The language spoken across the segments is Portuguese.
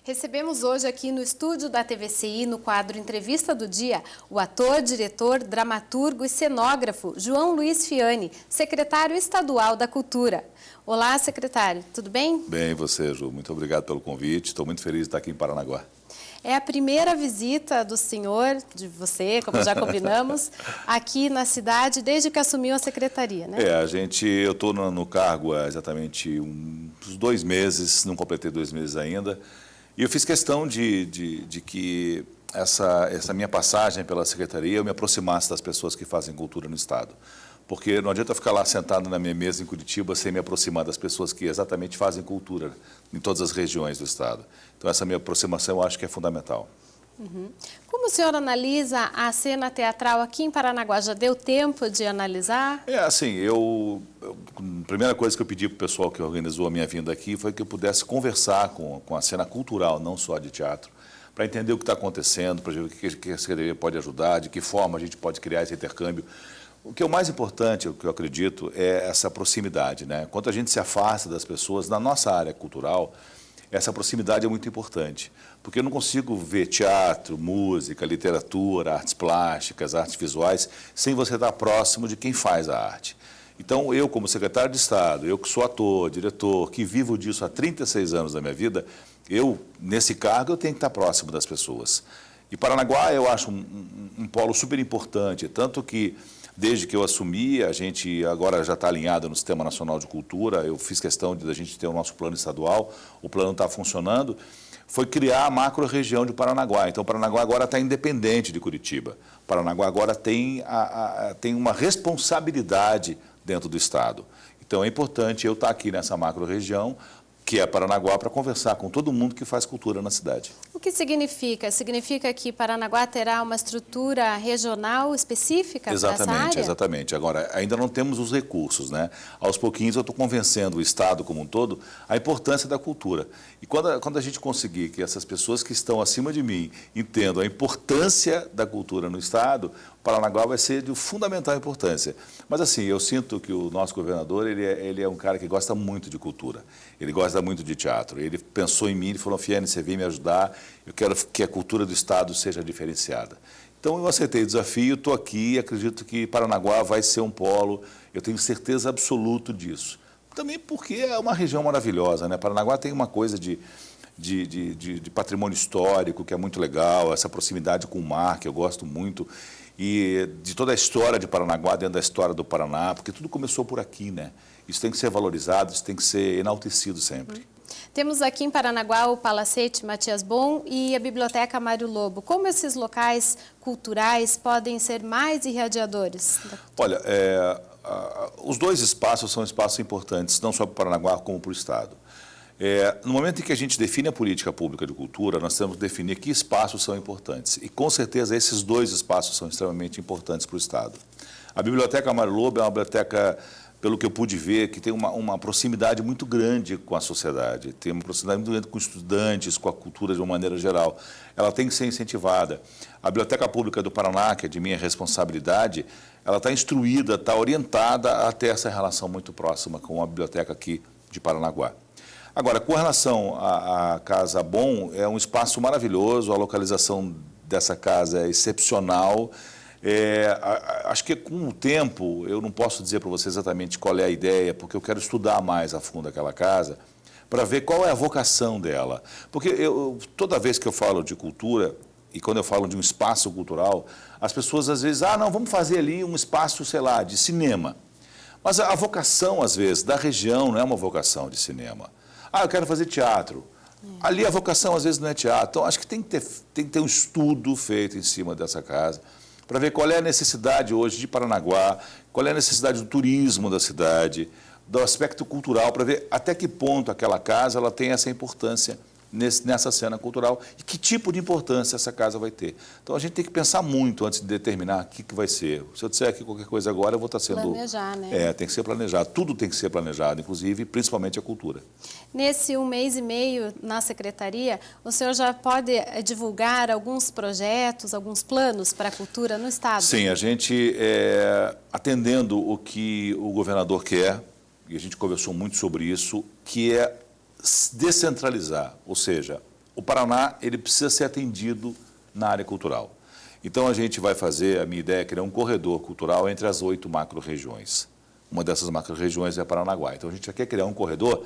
Recebemos hoje aqui no estúdio da TVCI, no quadro Entrevista do Dia, o ator, diretor, dramaturgo e cenógrafo João Luiz Fiani, secretário estadual da Cultura. Olá, secretário, tudo bem? Bem, e você, Ju? Muito obrigado pelo convite. Estou muito feliz de estar aqui em Paranaguá. É a primeira visita do senhor, de você, como já combinamos, aqui na cidade desde que assumiu a secretaria, né? Eu estou no cargo há exatamente uns 2 meses, não completei 2 meses ainda, e eu fiz questão de que essa minha passagem pela secretaria eu me aproximasse das pessoas que fazem cultura no Estado. Porque não adianta eu ficar lá sentado na minha mesa em Curitiba sem me aproximar das pessoas que exatamente fazem cultura em todas as regiões do Estado. Então, essa minha aproximação eu acho que é fundamental. Como o senhor analisa a cena teatral aqui em Paranaguá? Já deu tempo de analisar? A primeira coisa que eu pedi para o pessoal que organizou a minha vinda aqui foi que eu pudesse conversar com a cena cultural, não só de teatro, para entender o que está acontecendo, para ver o que a Secretaria pode ajudar, de que forma a gente pode criar esse intercâmbio. O que é o mais importante, o que eu acredito, é essa proximidade, né? Quando a gente se afasta das pessoas, na nossa área cultural, essa proximidade é muito importante, porque eu não consigo ver teatro, música, literatura, artes plásticas, artes visuais, sem você estar próximo de quem faz a arte. Então, eu, como secretário de Estado, eu que sou ator, diretor, que vivo disso há 36 anos da minha vida, nesse cargo, eu tenho que estar próximo das pessoas. E Paranaguá, eu acho um polo super importante, tanto que desde que eu assumi, a gente agora já está alinhado no Sistema Nacional de Cultura, eu fiz questão de a gente ter o nosso plano estadual, o plano está funcionando, foi criar a macro-região de Paranaguá. Então, Paranaguá agora está independente de Curitiba. Paranaguá agora tem uma responsabilidade dentro do Estado. Então, é importante eu estar aqui nessa macro-região, que é Paranaguá, para conversar com todo mundo que faz cultura na cidade. O que significa? Significa que Paranaguá terá uma estrutura regional específica para essa área? Exatamente. Agora, ainda não temos os recursos, né? Aos pouquinhos eu estou convencendo o Estado como um todo a importância da cultura. E quando a gente conseguir que essas pessoas que estão acima de mim entendam a importância da cultura no Estado, Paranaguá vai ser de fundamental importância. Mas assim, eu sinto que o nosso governador, ele é um cara que gosta muito de cultura, ele gosta muito de teatro. Ele pensou em mim, ele falou: Fiani, você vem me ajudar, eu quero que a cultura do Estado seja diferenciada. Então eu aceitei o desafio, estou aqui e acredito que Paranaguá vai ser um polo, eu tenho certeza absoluta disso. Também porque é uma região maravilhosa, né? Paranaguá tem uma coisa de patrimônio histórico que é muito legal, essa proximidade com o mar, que eu gosto muito, e de toda a história de Paranaguá, dentro da história do Paraná, porque tudo começou por aqui, né? Isso tem que ser valorizado, isso tem que ser enaltecido sempre. Temos aqui em Paranaguá o Palacete Matias Bon e a Biblioteca Mário Lobo. Como esses locais culturais podem ser mais irradiadores? Olha, os dois espaços são espaços importantes, não só para o Paranaguá, como para o Estado. No momento em que a gente define a política pública de cultura, nós temos que definir que espaços são importantes. E, com certeza, esses dois espaços são extremamente importantes para o Estado. A Biblioteca Mário Lobo é uma biblioteca, pelo que eu pude ver, que tem uma proximidade muito grande com a sociedade, tem uma proximidade muito grande com estudantes, com a cultura de uma maneira geral. Ela tem que ser incentivada. A Biblioteca Pública do Paraná, que é de minha responsabilidade, ela está instruída, está orientada a ter essa relação muito próxima com a biblioteca aqui de Paranaguá. Agora, com relação à Casa Bon, é um espaço maravilhoso, a localização dessa casa é excepcional. Acho que com o tempo, eu não posso dizer para você exatamente qual é a ideia, porque eu quero estudar mais a fundo aquela casa, para ver qual é a vocação dela. Porque toda vez que eu falo de cultura, e quando eu falo de um espaço cultural, as pessoas às vezes, não, vamos fazer ali um espaço, sei lá, de cinema. Mas a vocação, às vezes, da região não é uma vocação de cinema. Eu quero fazer teatro. Ali a vocação, às vezes, não é teatro. Então, acho que tem que ter um estudo feito em cima dessa casa, para ver qual é a necessidade hoje de Paranaguá, qual é a necessidade do turismo da cidade, do aspecto cultural, para ver até que ponto aquela casa ela tem essa importância nessa cena cultural e que tipo de importância essa casa vai ter. Então, a gente tem que pensar muito antes de determinar o que vai ser. Se eu disser aqui qualquer coisa agora, eu vou estar sendo... Planejar, né? Tem que ser planejado. Tudo tem que ser planejado, inclusive, principalmente a cultura. Nesse 1 mês e meio na Secretaria, o senhor já pode divulgar alguns projetos, alguns planos para a cultura no Estado? Sim, a gente, atendendo o que o governador quer, e a gente conversou muito sobre isso, que é descentralizar, ou seja, o Paraná ele precisa ser atendido na área cultural. Então, a gente vai fazer, a minha ideia é criar um corredor cultural entre as 8 macro-regiões. Uma dessas macro-regiões é Paranaguá. Então, a gente já quer criar um corredor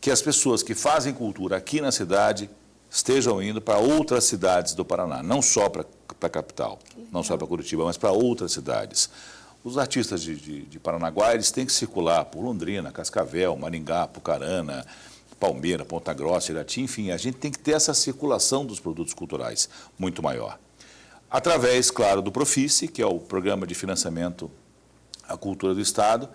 que as pessoas que fazem cultura aqui na cidade estejam indo para outras cidades do Paraná, não só para a capital, não só para Curitiba, mas para outras cidades. Os artistas de Paranaguá, eles têm que circular por Londrina, Cascavel, Maringá, Apucarana, Palmeira, Ponta Grossa, Irati, enfim, a gente tem que ter essa circulação dos produtos culturais muito maior. Através, claro, do Profice, que é o Programa de Financiamento à Cultura do Estado,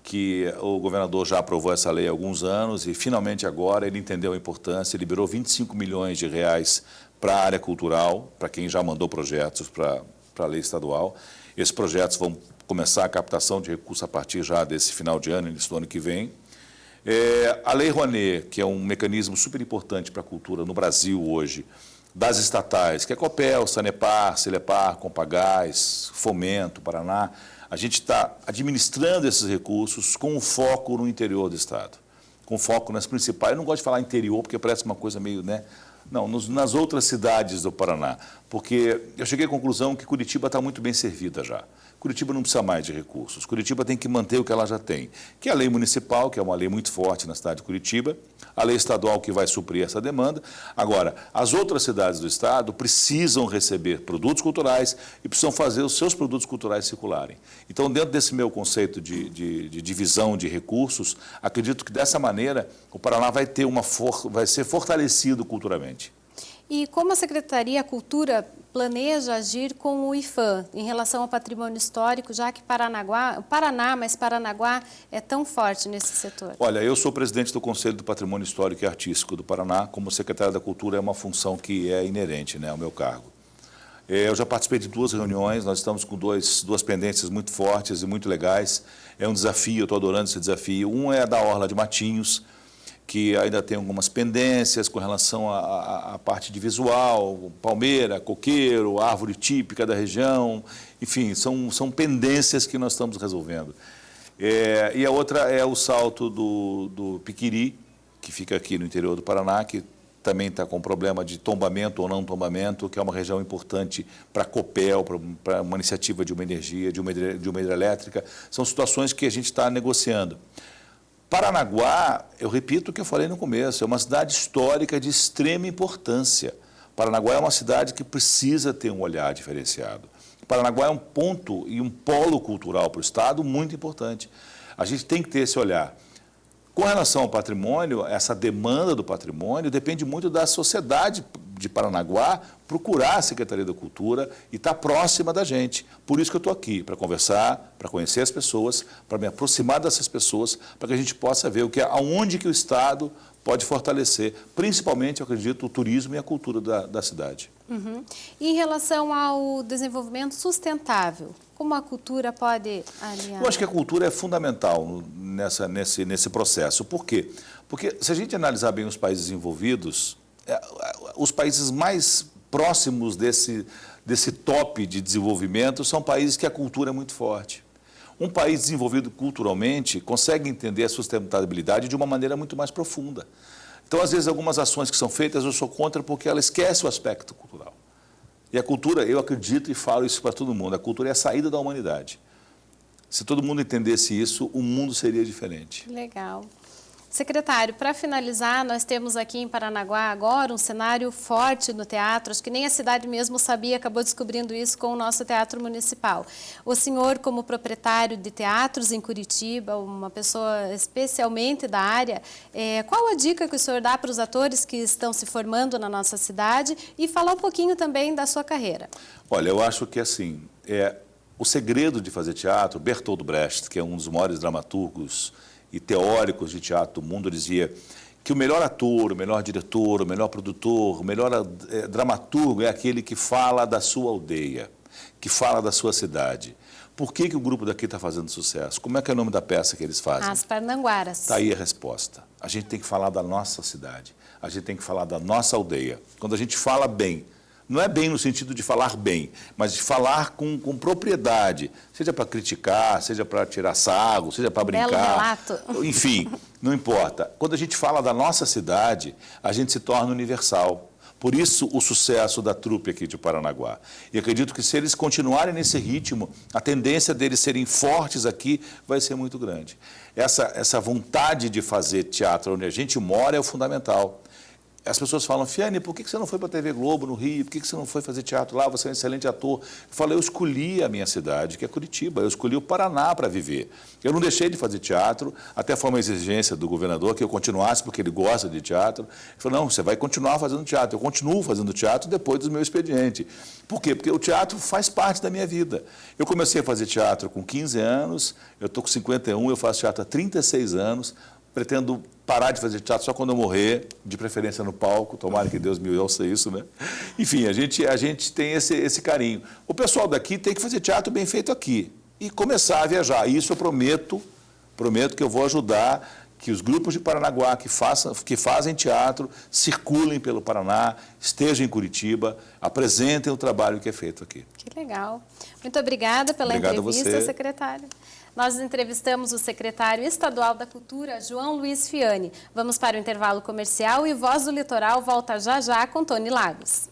que o governador já aprovou essa lei há alguns anos e, finalmente, agora ele entendeu a importância, liberou 25 milhões de reais para a área cultural, para quem já mandou projetos para a lei estadual. Esses projetos vão começar a captação de recursos a partir já desse final de ano, início do ano que vem. A Lei Rouanet, que é um mecanismo super importante para a cultura no Brasil hoje, das estatais, que é Copel, Sanepar, Celepar, Compagás, Fomento, Paraná, a gente está administrando esses recursos com um foco no interior do Estado, com foco nas principais. Eu não gosto de falar interior, porque parece uma coisa meio, né? Não, nas outras cidades do Paraná, porque eu cheguei à conclusão que Curitiba está muito bem servida já. Curitiba não precisa mais de recursos. Curitiba tem que manter o que ela já tem, que é a lei municipal, que é uma lei muito forte na cidade de Curitiba, a lei estadual que vai suprir essa demanda. Agora, as outras cidades do Estado precisam receber produtos culturais e precisam fazer os seus produtos culturais circularem. Então, dentro desse meu conceito de divisão de recursos, acredito que dessa maneira o Paraná vai ser fortalecido culturalmente. E como a Secretaria da Cultura planeja agir com o IPHAN em relação ao patrimônio histórico, já que Paranaguá é tão forte nesse setor? Olha, eu sou presidente do Conselho do Patrimônio Histórico e Artístico do Paraná. Como secretário da Cultura, é uma função que é inerente, né, ao meu cargo. Eu já participei de 2 reuniões, nós estamos com duas pendências muito fortes e muito legais. É um desafio, eu estou adorando esse desafio. Um é da Orla de Matinhos, que ainda tem algumas pendências com relação à parte de visual, palmeira, coqueiro, árvore típica da região, enfim, são pendências que nós estamos resolvendo. E a outra é o salto do Piquiri, que fica aqui no interior do Paraná, que também está com problema de tombamento ou não tombamento, que é uma região importante para a Copel, para uma iniciativa de uma energia, de uma hidrelétrica. São situações que a gente está negociando. Paranaguá, eu repito o que eu falei no começo, é uma cidade histórica de extrema importância. Paranaguá é uma cidade que precisa ter um olhar diferenciado. Paranaguá é um ponto e um polo cultural para o Estado muito importante. A gente tem que ter esse olhar. Com relação ao patrimônio, essa demanda do patrimônio depende muito da sociedade de Paranaguá procurar a Secretaria da Cultura e estar próxima da gente. Por isso que eu estou aqui, para conversar, para conhecer as pessoas, para me aproximar dessas pessoas, para que a gente possa ver aonde que o Estado pode fortalecer, principalmente, eu acredito, o turismo e a cultura da cidade. Uhum. E em relação ao desenvolvimento sustentável, como a cultura pode alinhar? Eu acho que a cultura é fundamental nesse processo. Por quê? Porque se a gente analisar bem os países envolvidos, os países mais próximos desse top de desenvolvimento são países que a cultura é muito forte. Um país desenvolvido culturalmente consegue entender a sustentabilidade de uma maneira muito mais profunda. Então, às vezes, algumas ações que são feitas eu sou contra porque ela esquece o aspecto cultural. E a cultura, eu acredito e falo isso para todo mundo, a cultura é a saída da humanidade. Se todo mundo entendesse isso, o mundo seria diferente. Legal. Secretário, para finalizar, nós temos aqui em Paranaguá agora um cenário forte no teatro, acho que nem a cidade mesmo sabia, acabou descobrindo isso com o nosso Teatro Municipal. O senhor, como proprietário de teatros em Curitiba, uma pessoa especialmente da área, qual a dica que o senhor dá para os atores que estão se formando na nossa cidade e falar um pouquinho também da sua carreira? Olha, eu acho que assim, o segredo de fazer teatro, Bertolt Brecht, que é um dos maiores dramaturgos e teóricos de teatro do mundo, dizia que o melhor ator, o melhor diretor, o melhor produtor, o melhor dramaturgo é aquele que fala da sua aldeia, que fala da sua cidade. Por que o grupo daqui está fazendo sucesso? Como é que é o nome da peça que eles fazem? As Parnanguaras. Está aí a resposta. A gente tem que falar da nossa cidade, a gente tem que falar da nossa aldeia. Quando a gente fala bem, não é bem no sentido de falar bem, mas de falar com propriedade, seja para criticar, seja para tirar sarro, seja para brincar. Belo relato. Enfim, não importa. Quando a gente fala da nossa cidade, a gente se torna universal. Por isso, o sucesso da trupe aqui de Paranaguá. E acredito que se eles continuarem nesse ritmo, a tendência deles serem fortes aqui vai ser muito grande. Essa vontade de fazer teatro onde a gente mora é o fundamental. As pessoas falam, Fiane, por que você não foi para a TV Globo, no Rio? Por que você não foi fazer teatro lá? Você é um excelente ator. Eu falo, eu escolhi a minha cidade, que é Curitiba. Eu escolhi o Paraná para viver. Eu não deixei de fazer teatro, até foi uma exigência do governador que eu continuasse, porque ele gosta de teatro. Ele falou, não, você vai continuar fazendo teatro. Eu continuo fazendo teatro depois do meu expediente. Por quê? Porque o teatro faz parte da minha vida. Eu comecei a fazer teatro com 15 anos, eu estou com 51, eu faço teatro há 36 anos, pretendo parar de fazer teatro só quando eu morrer, de preferência no palco, tomara que Deus me ouça isso, né? Enfim, a gente tem esse carinho. O pessoal daqui tem que fazer teatro bem feito aqui e começar a viajar. Isso eu prometo que eu vou ajudar que os grupos de Paranaguá que fazem teatro circulem pelo Paraná, estejam em Curitiba, apresentem o trabalho que é feito aqui. Que legal. Muito obrigada pela entrevista, secretário. Nós entrevistamos o secretário estadual da Cultura, João Luiz Fiani. Vamos para o intervalo comercial e Voz do Litoral volta já já com Tony Lagos.